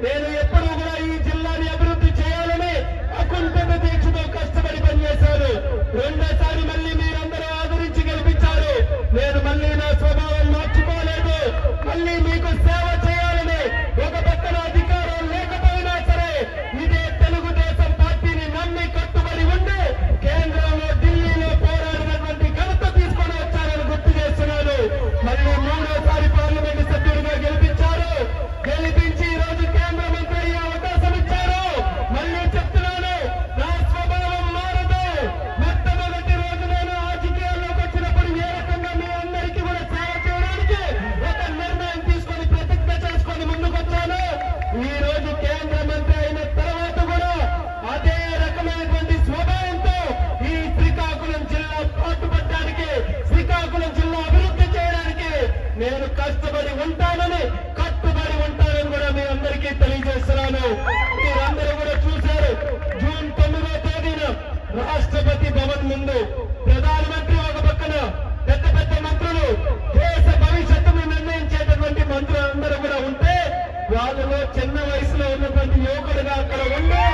నేను ఎప్పుడూ కూడా ఈ జిల్లాని అభివృద్ధి చేయాలని అకుంఠిత దీక్షతో కష్టపడి పనిచేశాను. రెండోసారి మళ్ళీ మీరందరూ ఆదరించి గెలిపించారు. నేను మళ్ళీ నా స్వభావం మార్చుకోలేదు. మళ్ళీ మీకు సేవ చేయాలని ఒక పక్కన అధికారం లేకపోయినా సరే ఇదే తెలుగుదేశం పార్టీని నమ్మి కట్టుబడి ఉండి కేంద్రంలో ఢిల్లీలో పోరాడినటువంటి ఘనత తీసుకొని వచ్చారని గుర్తు చేస్తున్నాను. మళ్ళీ మూడోసారి పార్లమెంటు సభ్యుడిగా గెలిపించారు. గెలిపించి ఈ రోజు కేంద్ర మంత్రి అయ్యే అవకాశం ఇచ్చారు. మళ్ళీ చెప్తున్నాను, నా స్వభావం మారదు. మొట్టమొదటి రోజు నేను రాజకీయాల్లోకి వచ్చినప్పుడు ఏ రకంగా మీ అందరికీ కూడా సేవ చేయడానికి ఒక నిర్ణయం తీసుకొని ప్రతిజ్ఞ చేసుకొని ముందుకొచ్చాను. ఈ రోజు కేంద్ర మంత్రి అయిన తర్వాత కూడా అదే రకమైనటువంటి స్వభావంతో ఈ శ్రీకాకుళం జిల్లా పాటుపడడానికి, శ్రీకాకుళం జిల్లా అభివృద్ధి చేయడానికి నేను కష్టపడి ఉంటానని, కట్టుబడి ఉంటానని కూడా మీ అందరికీ తెలియజేస్తున్నాను. మీరందరూ కూడా చూశారు, జూన్ 9వ తేదీన రాష్ట్రపతి భవన్ ముందు ప్రధానమంత్రి ఒక పక్కన పెద్ద పెద్ద మంత్రులు, దేశ భవిష్యత్తును నిర్ణయించేటటువంటి మంత్రులందరూ కూడా ఉంటే వాళ్ళలో చిన్న వయసులో ఉన్నటువంటి యువకుడుగా అక్కడ ఉండి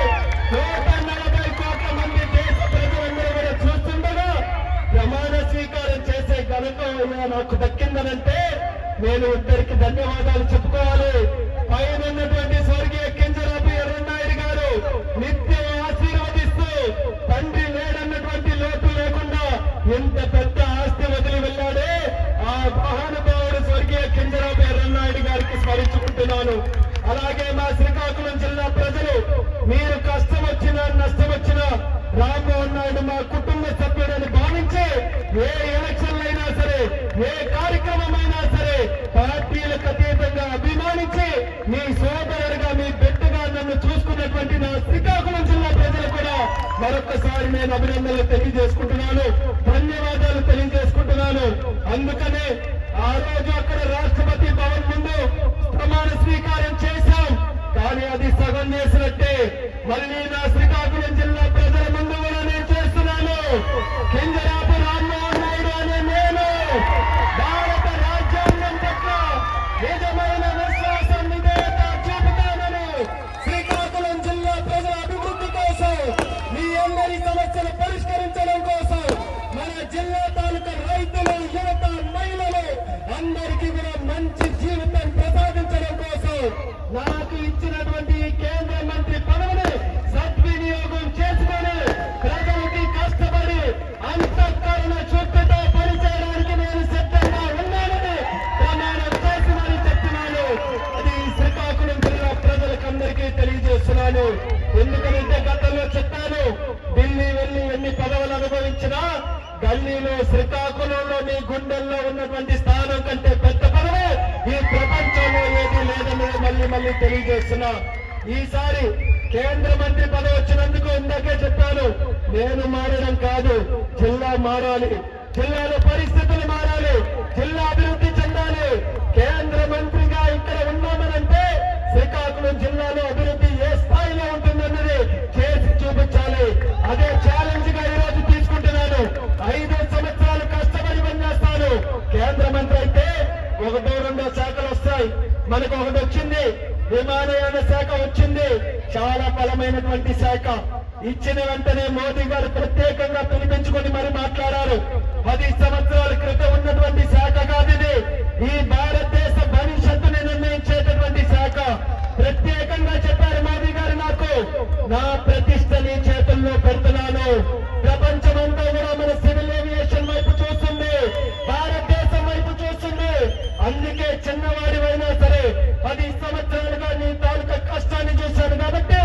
140 కోట్ల మంది దేశ ప్రజలందరూ కూడా చూస్తుండగా ప్రమాణ స్వీకారం చేసే ఘనత నాకు దక్కిందనంటే నేను ఇద్దరికి ధన్యవాదాలు చెప్పుకోవాలి. పైన ఉన్నటువంటి స్వర్గీయ కింజరాపు ఎర్రన్నాయుడు గారు నిత్యం ఆశీర్వదిస్తూ తండ్రి లేడన్నటువంటి లోటు లేకుండా ఎంత పెద్ద ఆస్తి వదిలి వెళ్ళాడే ఆ మహానుభావుడు స్వర్గీయ కింజరాపు ఎర్రన్నాయుడు గారికి స్మరించుకుంటున్నాను. అలాగే మా శ్రీకాకుళం జిల్లా ప్రజలు మీరు కష్టం వచ్చినా నష్టం వచ్చినా రామ్మోహన్ నాయుడు మా కుటుంబ సభ్యుడని భావించి ఏ ఎలక్షన్లు అయినా సరే, ఏ కార్యక్రమం అయినా సరే పార్టీలకు అతీతంగా అభిమానించి మీ సోదరుడిగా, మీ బిడ్డగా నన్ను చూసుకున్నటువంటి నా శ్రీకాకుళం జిల్లా ప్రజలు కూడా మరొకసారి నేను అభినందనలు తెలియజేసుకుంటున్నాను, ధన్యవాదాలు తెలియజేసుకుంటున్నాను. అందుకనే ఆ రోజు అక్కడ రాష్ట్రపతి భవన్ ముందు ప్రమాణ స్వీకారం చేశాం. కానీ అది సగం చేసినట్టే మళ్ళీ నా శ్రీకాకుళం జిల్లా ప్రజల ముందు కూడా నేను చేస్తున్నాను. కింజరాపు రామ్మోహన్ నాయుడు అనే నేను భారత రాజ్యాంగం పట్ల నిజమైన విశ్వాసం, విధేయత చూపుతానని శ్రీకాకుళం జిల్లా ప్రజల అభివృద్ధి కోసం, మీ అందరి సమస్యలు పరిష్కరించడం కోసం, మన జిల్లా తాలూకా రైతులు, యువత, మహిళలు అందరికీ కూడా మంచి జీవితం ప్రసాదించడం కోసం నాకు ఇచ్చినటువంటి కేంద్ర మంత్రి పదవిని సద్వినియోగం చేసుకొని ప్రజలకి కష్టపడి అంతఃకరణ శుద్ధితో పనిచేయడానికి నేను సిద్ధంగా ఉన్నానని ప్రమాణం చేసి మరి చెప్తున్నాను. అది శ్రీకాకుళం జిల్లా ప్రజలకందరికీ తెలియజేస్తున్నాను. ఎందుకంటే గతంలో చెప్పాను, ఢిల్లీ వెళ్లి ఎన్ని పదవులు అనుభవించినా గల్లీలో శ్రీకాకుళంలో నీ గుండెల్లో ఉన్నటువంటి స్థానం కంటే పెద్ద పదవి ఈ ప్రపంచంలో ఏదీ లేదని మళ్ళీ తెలియజేస్తున్నా. ఈసారి కేంద్ర మంత్రి పదవి వచ్చినందుకు ఇందాకే చెప్పాను, నేను మారడం కాదు, జిల్లా మారాలి, జిల్లాలో పరిస్థితులు మారాలి, జిల్లా అభివృద్ధి చెందాలి. కేంద్ర మంత్రిగా ఇక్కడ ఉన్నామనంటే శ్రీకాకుళం జిల్లాలో అభివృద్ధి ఏ స్థాయిలో ఉంటుందన్నది చేసి చూపించాలి. అదే ఛాలెంజ్ గా ఈరోజు తీసుకుంటున్నాను. 5 సంవత్సరాలు కష్టపడి పనిచేస్తాను. కేంద్ర మంత్రి అయితే ఒకటో రెండో శాఖలు వస్తాయి. మనకు ఒకటి వచ్చింది, విమానయాన శాఖ వచ్చింది, చాలా బలమైనటువంటి శాఖ. ఇచ్చిన వెంటనే మోదీ గారు ప్రత్యేకంగా పిలిపించుకొని మరి మాట్లాడారు. 10 సంవత్సరాల క్రితం ఉన్నటువంటి శాఖ కాదు ఇది. ఈ భారతదేశ భవిష్యత్తుని నిర్ణయించేటటువంటి శాఖ. ప్రత్యేకంగా చెప్పారు మోదీ గారు, నాకు నా ప్రతిష్ట నీ చేతుల్లో పెడుతున్నాను. ప్రపంచమంతా కూడా మన సివిల్ ఏవియేషన్ వైపు చూస్తుంది, భారతదేశం వైపు చూస్తుంది. అందుకే చిన్నవాడివైనా సరే 10 సంవత్సరాలుగా నీ తాలూకా కష్టాన్ని చూశాను కాబట్టి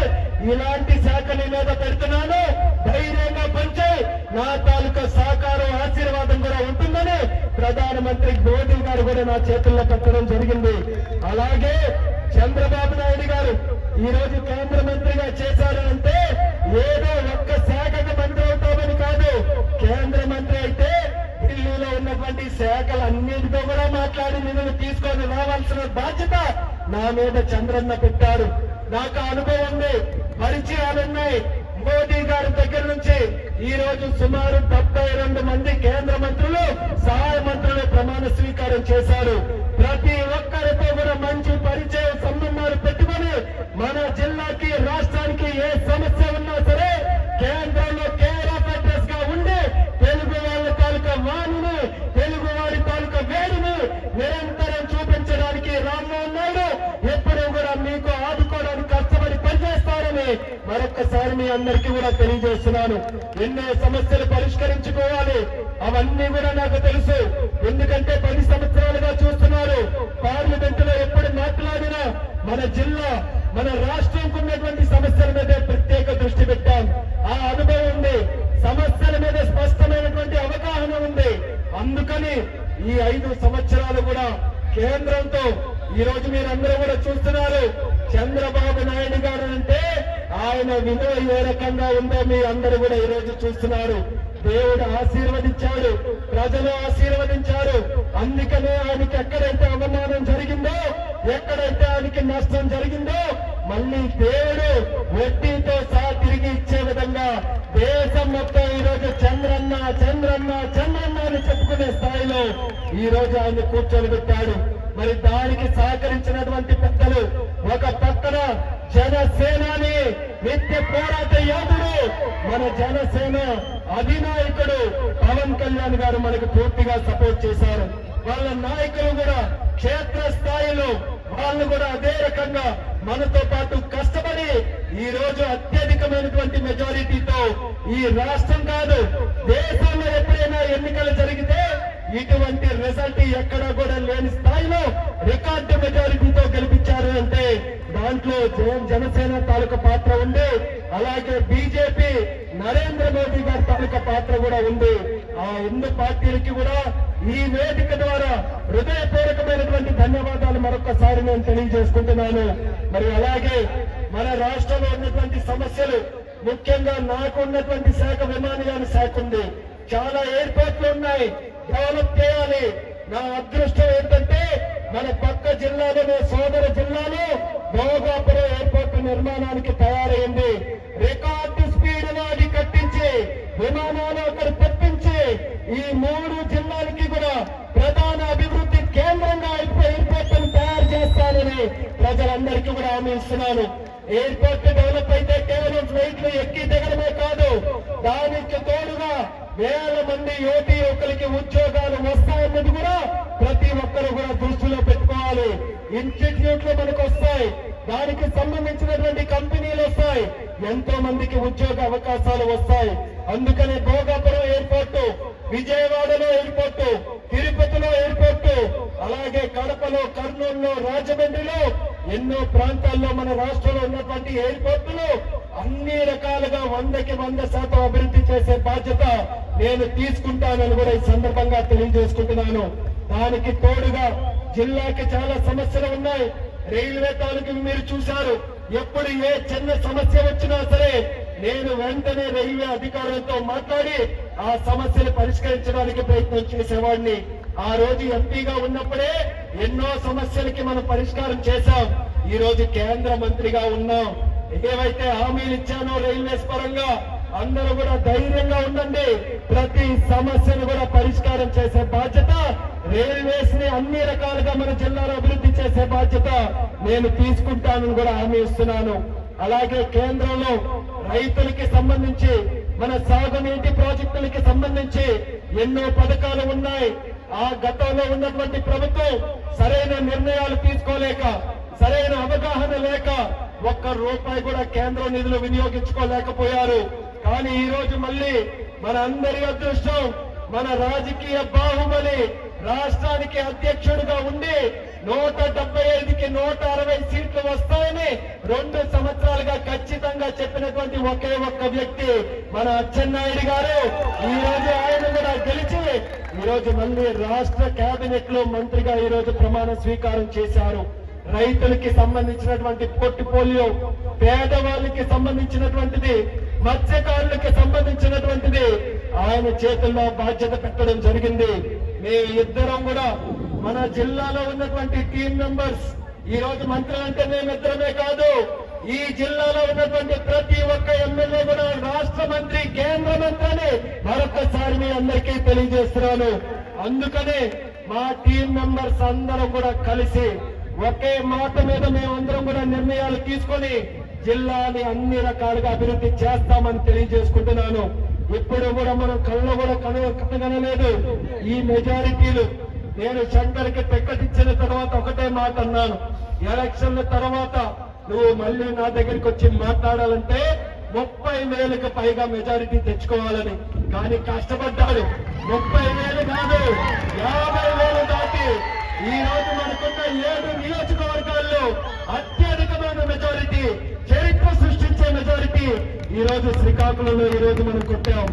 ఇలాంటి శాఖ నీ మీద పెడుతున్నాను. ధైర్యంగా పంచే నా తాలూకా సహకారం, ఆశీర్వాదం కూడా ఉంటుందని ప్రధానమంత్రి మోదీ గారు కూడా నా చేతుల్లో పెట్టడం జరిగింది. అలాగే చంద్రబాబు నాయుడు గారు ఈ రోజు కేంద్ర మంత్రిగా చేశారు అంటే ఏదో ఒక్క శాఖకు మంత్రి అవుతామని కాదు. కేంద్ర మంత్రి అయితే ఢిల్లీలో ఉన్నటువంటి శాఖలన్నింటితో కూడా మాట్లాడి నిన్ను తీసుకొని రావాల్సిన బాధ్యత నా మీద చంద్రన్న పెట్టారు. నాకు అనుభవం ఉంది, పరిచయాలున్నాయి. మోదీ గారి దగ్గర నుంచి ఈ రోజు సుమారు 72 మంది కేంద్ర మంత్రులు, సహాయ మంత్రులు ప్రమాణ స్వీకారం చేశారు. ప్రతి ఒక్కరితో కూడా మంచి పరిచయ సంబంధాలు పెట్టుకొని మరొక్కసారి మీ అందరికీ కూడా తెలియజేస్తున్నాను. ఎన్నో సమస్యలు పరిష్కరించుకోవాలి, అవన్నీ కూడా నాకు తెలుసు. ఎందుకంటే 10 సంవత్సరాలుగా చూస్తున్నారు. పార్లమెంట్ లో ఎప్పుడు మాట్లాడినా మన జిల్లా, మన రాష్ట్రంకు ఉన్నటువంటి సమస్యల మీద ప్రత్యేక దృష్టి పెట్టాం. ఆ అనుభవం ఉంది, సమస్యల మీద స్పష్టమైనటువంటి అవగాహన ఉంది. అందుకని ఈ 5 సంవత్సరాలు కూడా కేంద్రంతో ఈ రోజు మీరందరూ కూడా చూస్తున్నారు. చంద్రబాబు నాయుడు గారు అంటే ఆయన విలువ ఏ రకంగా ఉందో మీ అందరూ కూడా ఈ రోజు చూస్తున్నారు. దేవుడు ఆశీర్వదించాడు, ప్రజలు ఆశీర్వదించారు. అందుకనే ఆయనకి ఎక్కడైతే అవమానం జరిగిందో, ఎక్కడైతే ఆయనకి నష్టం జరిగిందో, మళ్ళీ దేవుడు వడ్డీతో సహా తిరిగి ఇచ్చే విధంగా దేశం మొత్తం ఈ రోజు చంద్రన్న చంద్రన్న చంద్రన్న అని చెప్పుకునే స్థాయిలో ఈ రోజు ఆయన కూర్చొని పెట్టాడు. మరి దానికి సహకరించినటువంటి పెద్దలు, ఒక పక్కన జనసేనాని నిత్య పోరాట యోధుడు, మన జనసేన అధినాయకుడు పవన్ కళ్యాణ్ గారు మనకు పూర్తిగా సపోర్ట్ చేశారు. వాళ్ళ నాయకులు కూడా క్షేత్ర స్థాయిలో వాళ్ళు కూడా అదే రకంగా మనతో పాటు కష్టపడి ఈ రోజు అత్యధికమైనటువంటి మెజారిటీతో ఈ రాష్ట్రం కాదు దేశంలో ఎప్పుడైనా ఎన్నికలు జరిగితే ఇటువంటి రిజల్ట్ ఎక్కడా కూడా లేని స్థాయిలో రికార్డు మెజారిటీతో గెలిపించారు అంటే దాంట్లో జనసేన తాలూకా పాత్ర ఉంది. అలాగే బీజేపీ నరేంద్ర మోదీ గారి తాలూకా పాత్ర కూడా ఉంది. ఆ 2 పార్టీలకి కూడా ఈ వేదిక ద్వారా హృదయపూర్వకమైనటువంటి ధన్యవాదాలు మరొకసారి నేను తెలియజేసుకుంటున్నాను. మరి అలాగే మన రాష్ట్రంలో ఉన్నటువంటి సమస్యలు, ముఖ్యంగా నాకు ఉన్నటువంటి శాఖ విమానయాన శాఖ ఉంది. చాలా ఎయిర్పోర్ట్లు ఉన్నాయి, డెవలప్ చేయాలి. నా అదృష్టం ఏంటంటే మన పక్క జిల్లాలో, సోదర జిల్లాలో భోగాపురం ఎయిర్పోర్ట్ నిర్మాణానికి తయారైంది. రికార్డు స్పీడ్ లో అది కట్టించి విమానాలు అక్కడ తెప్పించి ఈ 3 జిల్లాలకి కూడా ప్రధాన అభివృద్ధి కేంద్రంగా ఎయిర్పోర్ట్ తయారు చేస్తానని ప్రజలందరికీ కూడా హామీ ఇస్తున్నాను. ఎయిర్పోర్ట్ డెవలప్ అయితే కేవలం ఫ్లైట్లు ఎక్కి దిగడమే కాదు, దానికి తోడుగా వేల మంది యువతీ యువకులకి ఉద్యోగాలు వస్తాయన్నది కూడా ప్రతి ఒక్కరు కూడా దృష్టిలో పెట్టుకోవాలి. ఇన్స్టిట్యూట్లు మనకు వస్తాయి, దానికి సంబంధించినటువంటి కంపెనీలు వస్తాయి, ఎంతో మందికి ఉద్యోగ అవకాశాలు వస్తాయి. అందుకనే భోగాపురం ఎయిర్పోర్టు, విజయవాడలో ఎయిర్పోర్టు, తిరుపతిలో ఎయిర్పోర్టు, అలాగే కడపలో, కర్నూలులో, రాజమండ్రిలో ఎన్నో ప్రాంతాల్లో మన రాష్ట్రంలో ఉన్నటువంటి ఎయిర్పోర్టులు అన్ని రకాలుగా 100కి 100% అభివృద్ధి చేసే బాధ్యత నేను తీసుకుంటానని కూడా ఈ సందర్భంగా తెలియజేసుకుంటున్నాను. దానికి తోడుగా జిల్లాకి చాలా సమస్యలు ఉన్నాయి. రైల్వే తాలూకు మీరు చూశారు, ఎప్పుడు ఏ చిన్న సమస్య వచ్చినా సరే నేను వెంటనే రైల్వే అధికారులతో మాట్లాడి ఆ సమస్యలు పరిష్కరించడానికి ప్రయత్నం చేసేవాడిని. ఆ రోజు ఎంపీగా ఉన్నప్పుడే ఎన్నో సమస్యలకి మనం పరిష్కారం చేశాం. ఈ రోజు కేంద్ర మంత్రిగా ఉన్నాం. ఏవైతే హామీలు ఇచ్చానో రైల్వేస్ పరంగా అందరూ కూడా ధైర్యంగా ఉండండి. ప్రతి సమస్యను కూడా పరిష్కారం చేసే బాధ్యత, రైల్వేస్ ని అన్ని రకాలుగా మన జిల్లాలో అభివృద్ధి చేసే బాధ్యత నేను తీసుకుంటానని కూడా హామీ ఇస్తున్నాను. అలాగే కేంద్రంలో రైతులకి సంబంధించి, మన సాగునీటి ప్రాజెక్టులకి సంబంధించి ఎన్నో పథకాలు ఉన్నాయి. ఆ గతంలో ఉన్నటువంటి ప్రభుత్వం సరైన నిర్ణయాలు తీసుకోలేక, సరైన అవగాహన లేక ₹1 కూడా కేంద్ర నిధులు వినియోగించుకోలేకపోయారు. కానీ ఈ రోజు మళ్ళీ మన అందరి అదృష్టం, మన రాజకీయ బాహుబలి రాష్ట్రానికి అధ్యక్షుడిగా ఉండి 175కి 160 సీట్లు వస్తాయని 2 సంవత్సరాలుగా ఖచ్చితంగా చెప్పినటువంటి ఒకే ఒక్క వ్యక్తి మన అచ్చెన్నాయుడు గారు. ఈ రోజు ఆయన కూడా గెలిచి ఈ రోజు మళ్ళీ రాష్ట్ర కేబినెట్ లో మంత్రిగా ఈ రోజు ప్రమాణ స్వీకారం చేశారు. రైతులకి సంబంధించినటువంటి పోర్ట్ఫోలియో, పేదవాళ్ళకి సంబంధించినటువంటిది, మత్స్యకారులకి సంబంధించినటువంటిది ఆయన చేతుల్లో బాధ్యత పెట్టడం జరిగింది. మేము ఇద్దరం కూడా మన జిల్లాలో ఉన్నటువంటి టీం మెంబర్స్, ఈ రోజు మంత్రులు అంటే మేమిద్దరమే కాదు, ఈ జిల్లాలో ఉన్నటువంటి ప్రతి ఒక్క ఎమ్మెల్యే కూడా రాష్ట్ర మంత్రి, కేంద్ర మంత్రి అని మరొకసారి మీ అందరికీ తెలియజేస్తున్నాను. అందుకనే మా టీం మెంబర్స్ అందరం కూడా కలిసి ఒకే మాట మీద మేమందరం కూడా నిర్ణయాలు తీసుకొని జిల్లాని అన్ని రకాలుగా అభివృద్ధి చేస్తామని తెలియజేసుకుంటున్నాను. ఇప్పుడు కూడా మనం కళ్ళు కూడా కనగనలేదు ఈ మెజారిటీలు. నేను శంకర్కి టికెట్ ఇచ్చిన తర్వాత ఒకటే మాట అన్నాను, ఎలక్షన్ల తర్వాత నువ్వు మళ్ళీ నా దగ్గరికి వచ్చి మాట్లాడాలంటే 30,000కు పైగా మెజారిటీ తెచ్చుకోవాలని. కానీ కష్టపడ్డాడు. 30,000 కాదు, 50,000 దాటి ఈ రోజు మనకున్న 7 నియోజకవర్గాల్లో అత్యధికమైన మెజారిటీ, చరిత్ర సృష్టించే మెజారిటీ ఈ రోజు శ్రీకాకుళంలో ఈ రోజు మనం కొట్టాం.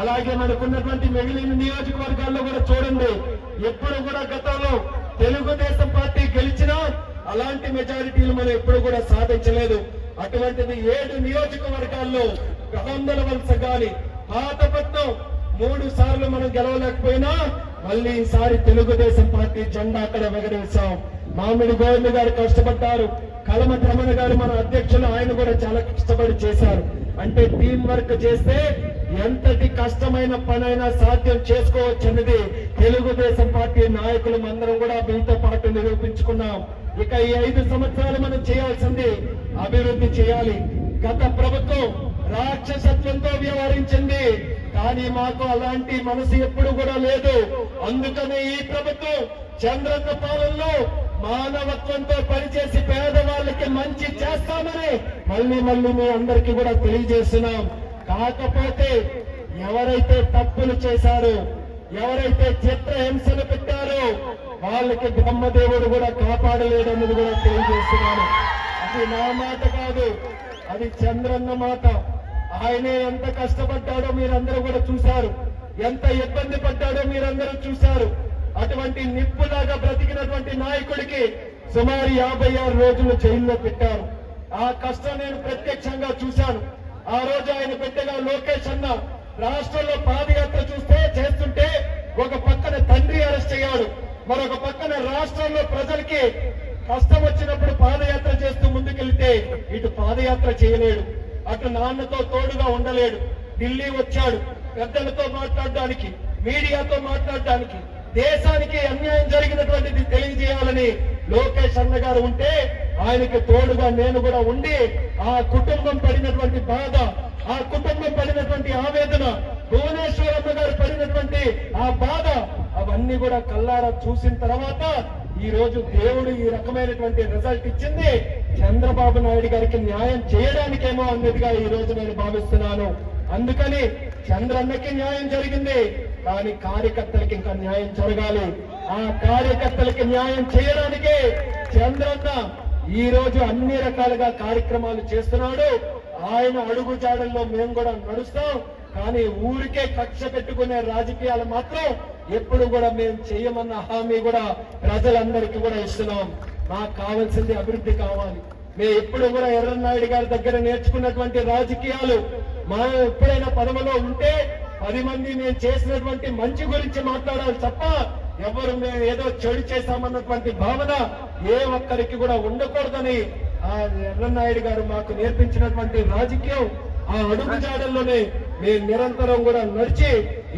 అలాగే మనకున్నటువంటి మిగిలిన నియోజకవర్గాల్లో కూడా చూడండి, ఎప్పుడు కూడా గతంలో తెలుగుదేశం పార్టీ గెలిచినా అలాంటి మెజారిటీలు మనం ఎప్పుడు కూడా సాధించలేదు. అటువంటిది 7 నియోజకవర్గాల్లో గవందల వలస గాని పాతపట్నం 3 సార్లు మనం గెలవలేకపోయినా మళ్ళీ ఈసారి తెలుగుదేశం పార్టీ జెండా అక్కడ ఎగరేశాం. మామిడి గోవింద్ గారు కష్టపడ్డారు, కలమ రమణ గారు మన అధ్యక్షులు, ఆయన కూడా చాలా కష్టపడి చేశారు. అంటే టీం వర్క్ చేస్తే ఎంతటి కష్టమైన పనైనా సాధ్యం చేసుకోవచ్చన్నది తెలుగుదేశం పార్టీ నాయకులు అందరం కూడా మీతో పాటు నిరూపించుకున్నాం. ఇక ఈ 5 సంవత్సరాలు మనం చేయాల్సింది అభివృద్ధి చేయాలి. గత ప్రభుత్వం రాక్షసత్వంతో వ్యవహరించింది, కానీ మాకు అలాంటి మనసు ఎప్పుడు కూడా లేదు. అందుకనే ఈ ప్రభుత్వం చంద్రన్న పాలనలో మానవత్వంతో పనిచేసి పేదవాళ్ళకి మంచి చేస్తామని మళ్ళీ మీ అందరికీ కూడా తెలియజేస్తున్నాం. కాకపోతే ఎవరైతే తప్పులు చేశారో, ఎవరైతే చిత్రహింసలు పెట్టారో వాళ్ళకి బ్రహ్మదేవుడు కూడా కాపాడలేడన్నది కూడా తెలియజేస్తున్నాను. అది నా మాట కాదు, అది చంద్రన్న మాట. ఆయనే ఎంత కష్టపడ్డాడో మీరందరూ కూడా చూశారు, ఎంత ఇబ్బంది పడ్డాడో మీరందరూ చూశారు. అటువంటి నిప్పులాగా బ్రతికినటువంటి నాయకుడికి సుమారు 56 రోజులు జైల్లో పెట్టారు. ఆ కష్టం నేను ప్రత్యక్షంగా చూశాను. ఆ రోజు ఆయన బిడ్డగా లోకేష్ అన్న రాష్ట్రంలో పాదయాత్ర చేస్తుంటే ఒక పక్కన తండ్రి అరెస్ట్ అయ్యాడు, మరొక పక్కన రాష్ట్రంలో ప్రజలకి కష్టం వచ్చినప్పుడు పాదయాత్ర చేస్తూ ముందుకెళ్తే ఇటు పాదయాత్ర చేయలేడు, అటు నాన్నతో తోడుగా ఉండలేడు. ఢిల్లీ వచ్చాడు పెద్దలతో మాట్లాడడానికి, మీడియాతో మాట్లాడడానికి, దేశానికి అన్యాయం జరిగినటువంటిది తెలియజేయాలని లోకేష్ అన్న గారు ఉంటే ఆయనకి తోడుగా నేను కూడా ఉండి ఆ కుటుంబం పడినటువంటి బాధ, ఆ కుటుంబం పడినటువంటి ఆవేదన, భువనేశ్వరమ్మ గారు పడినటువంటి ఆ బాధ అవన్నీ కూడా కల్లారా చూసిన తర్వాత ఈ రోజు దేవుడు ఈ రకమైనటువంటి రిజల్ట్ ఇచ్చింది చంద్రబాబు నాయుడు గారికి న్యాయం చేయడానికేమో అన్నదిగా ఈ రోజు నేను భావిస్తున్నాను. అందుకని చంద్రన్నకి న్యాయం జరిగింది, కానీ కార్యకర్తలకి ఇంకా న్యాయం జరగాలి. ఆ కార్యకర్తలకి న్యాయం చేయడానికే చంద్రన్న ఈ రోజు అన్ని రకాలుగా కార్యక్రమాలు చేస్తున్నాడు. ఆయన అడుగు జాడల్లో మేము కూడా నడుస్తాం. కానీ ఊరికే కక్ష పెట్టుకునే రాజకీయాలు మాత్రం ఎప్పుడు కూడా మేము చేయమన్న హామీ కూడా ప్రజలందరికీ కూడా ఇస్తున్నాం. మాకు కావాల్సింది అభివృద్ధి కావాలి. మేము ఎప్పుడు కూడా ఎర్రన్నాయుడు గారి దగ్గర నేర్చుకున్నటువంటి రాజకీయాలు, మనం ఎప్పుడైనా పదవిలో ఉంటే 10 మంది మేము చేసినటువంటి మంచి గురించి మాట్లాడాలి తప్ప ఎవరు మేము ఏదో చెడు చేశామన్నటువంటి భావన ఏ ఒక్కరికి కూడా ఉండకూడదని ఆ ఎర్రన్నాయుడు గారు మాకు నేర్పించినటువంటి రాజకీయం, ఆ అడుగు జాడల్లోనే మేము నిరంతరం కూడా నడిచి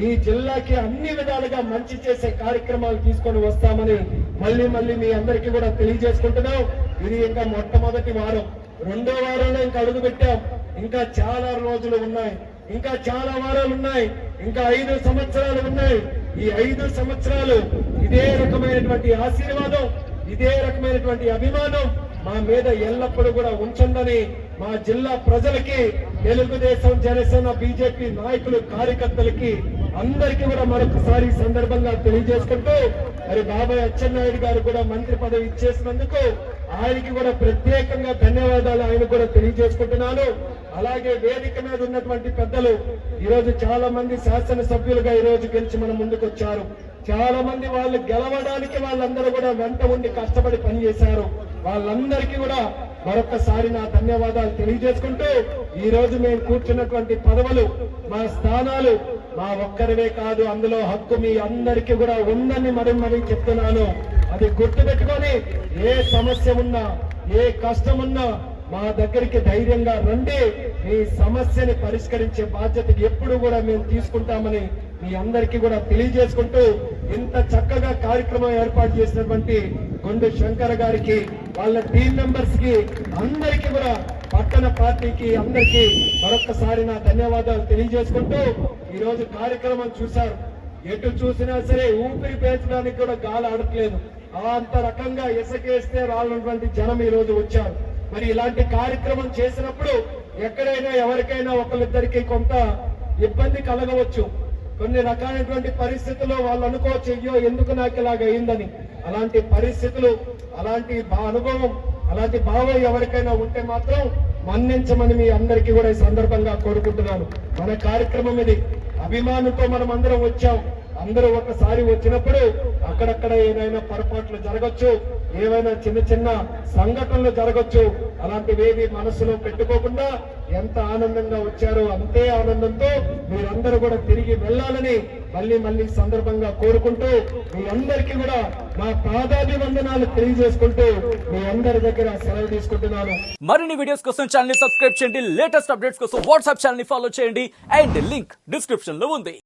ఈ జిల్లాకి అన్ని విధాలుగా మంచి చేసే కార్యక్రమాలు తీసుకొని వస్తామని మళ్ళీ మీ అందరికీ కూడా తెలియజేసుకుంటున్నాం. ఇది ఇంకా మొట్టమొదటి వారం, 2వ వారంలో ఇంకా అడుగు పెట్టాం. ఇంకా చాలా రోజులు ఉన్నాయి, ఇంకా చాలా వారాలు ఉన్నాయి, ఇంకా 5 సంవత్సరాలు ఉన్నాయి. ఈ 5 సంవత్సరాలు ఇదే రకమైనటువంటి ఆశీర్వాదం, ఇదే రకమైనటువంటి అభిమానం మా మీద ఎల్లప్పుడూ కూడా ఉంచండి మా జిల్లా ప్రజలకి, తెలుగుదేశం, జనసేన, బీజేపీ నాయకులు, కార్యకర్తలకి అందరికీ కూడా మరొకసారి సందర్భంగా తెలియజేసుకుంటూ మరి బాబాయ్ అచ్చెన్నాయుడు గారు కూడా మంత్రి పదవి ఇచ్చేసినందుకు ఆయనకి కూడా ప్రత్యేకంగా ధన్యవాదాలు ఆయన కూడా తెలియజేసుకుంటున్నాను. అలాగే వేదిక మీద ఉన్నటువంటి పెద్దలు ఈరోజు చాలా మంది శాసనసభ్యులుగా ఈరోజు గెలిచి మన ముందుకు వచ్చారు. చాలా మంది వాళ్ళు గెలవడానికి వాళ్ళందరూ కూడా వెంట ఉండి కష్టపడి పనిచేశారు. వాళ్ళందరికీ కూడా మరొకసారి నా ధన్యవాదాలు తెలియజేసుకుంటూ ఈ రోజు మేము కూర్చున్నటువంటి పదవులు, మా స్థానాలు మా ఒక్కరివే కాదు, అందులో హక్కు మీ అందరికీ కూడా ఉందని మరి చెప్తున్నాను. అది గుర్తుపెట్టుకొని ఏ సమస్య ఉన్నా, ఏ కష్టం ఉన్నా మా దగ్గరికి ధైర్యంగా రండి. మీ సమస్యని పరిష్కరించే బాధ్యత ఎప్పుడు కూడా మేము తీసుకుంటామని మీ అందరికీ కూడా తెలియజేసుకుంటూ ఇంత చక్కగా కార్యక్రమం ఏర్పాటు చేసినటువంటి గుండు శంకర్ గారికి, వాళ్ళ టీం మెంబర్స్ కి అందరికీ కూడా, పట్టణ పార్టీకి అందరికీ మరొకసారి నా ధన్యవాదాలు తెలియజేసుకుంటూ ఈ రోజు కార్యక్రమం చూశారు. ఎటు చూసినా సరే ఊపిరి పీల్చడానికి కూడా గాలి ఆడట్లేదు. అంత రకంగా ఇసుకేస్తే రాళ్ళటువంటి జనం ఈ రోజు వచ్చారు. మరి ఇలాంటి కార్యక్రమం చేసినప్పుడు ఎక్కడైనా ఎవరికైనా ఒకరిద్దరికి కొంత ఇబ్బంది కలగవచ్చు. కొన్ని రకాలైనటువంటి పరిస్థితుల్లో వాళ్ళు అనుకోవచ్చు, అయ్యో ఎందుకు నాకు ఇలాగ అయిందని. అలాంటి పరిస్థితులు, అలాంటి అనుభవం, అలాంటి భావం ఎవరికైనా ఉంటే మాత్రం మన్నించమని మీ అందరికీ కూడా ఈ సందర్భంగా కోరుకుంటున్నాను. మన కార్యక్రమం ఇది, అభిమానంతో మనం అందరం వచ్చాం. అందరూ ఒకసారి వచ్చినప్పుడు అక్కడక్కడ ఏదైనా పొరపాట్లు జరగచ్చు, ఏవైనా చిన్న చిన్న సంఘటనలు జరగచ్చు. అలాంటివేవి మనసులో పెట్టుకోకుండా ఎంత ఆనందంగా వచ్చారో అంతే ఆనందంతో మీరందరూ కూడా తిరిగి వెళ్ళాలని మళ్ళీ సందర్భంగా కోరుకుంటూ మీ అందరికీ కూడా మా పాదాభివందనాలు తెలియజేసుకుంటూ మీ అందరి దగ్గర సెలవు తీసుకుంటున్నాను. మరిన్ని వీడియోస్ కోసం ఛానల్ ని సబ్స్క్రైబ్ చేయండి, లేటెస్ట్ అప్డేట్స్ కోసం వాట్సాప్ ఛానల్ ని ఫాలో చేయండి అండ్ లింక్ డిస్క్రిప్షన్ లో ఉంది.